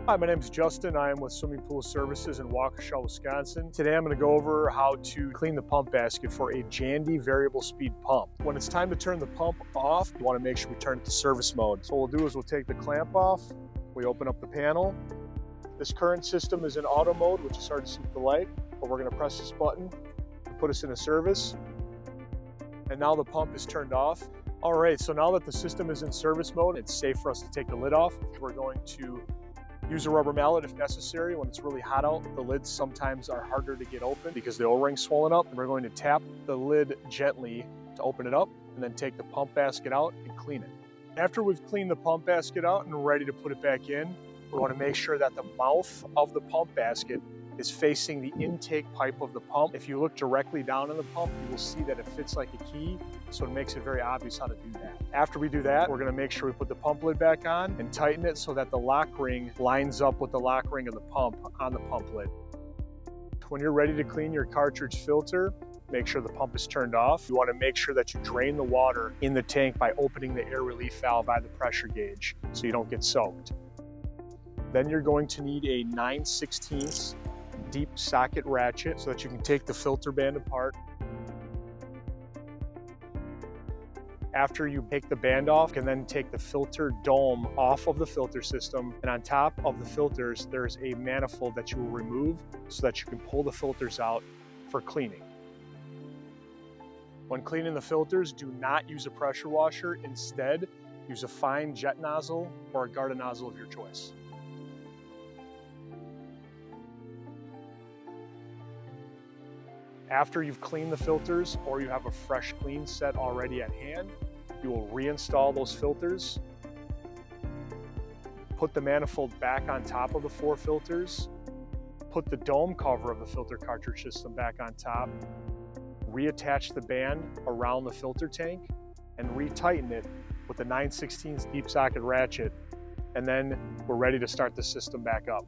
Hi, my name is Justin. I am with Swimming Pool Services in Waukesha, Wisconsin. Today I'm going to go over how to clean the pump basket for a Jandy variable speed pump. When it's time to turn the pump off, you want to make sure we turn it to service mode. So what we'll do is we'll take the clamp off, we open up the panel. This current system is in auto mode, which is hard to see with the light, but we're going to press this button to put us into service. And now the pump is turned off. All right, so now that the system is in service mode, it's safe for us to take the lid off. We're going to use a rubber mallet if necessary. When it's really hot out, the lids sometimes are harder to get open because the O-ring's swollen up. And we're going to tap the lid gently to open it up and then take the pump basket out and clean it. After we've cleaned the pump basket out and we're ready to put it back in, we want to make sure that the mouth of the pump basket is facing the intake pipe of the pump. If you look directly down in the pump, you will see that it fits like a key, so it makes it very obvious how to do that. After we do that, we're going to make sure we put the pump lid back on and tighten it so that the lock ring lines up with the lock ring of the pump on the pump lid. When you're ready to clean your cartridge filter, make sure the pump is turned off. You want to make sure that you drain the water in the tank by opening the air relief valve by the pressure gauge so you don't get soaked. Then you're going to need a 9/16 deep socket ratchet so that you can take the filter band apart. After you take the band off, you can then take the filter dome off of the filter system, and on top of the filters there's a manifold that you will remove so that you can pull the filters out for cleaning. When cleaning the filters, do not use a pressure washer. Instead, use a fine jet nozzle or a garden nozzle of your choice. After you've cleaned the filters or you have a fresh clean set already at hand, you will reinstall those filters, put the manifold back on top of the 4 filters, put the dome cover of the filter cartridge system back on top, reattach the band around the filter tank, and retighten it with the 9/16 deep socket ratchet, and then we're ready to start the system back up.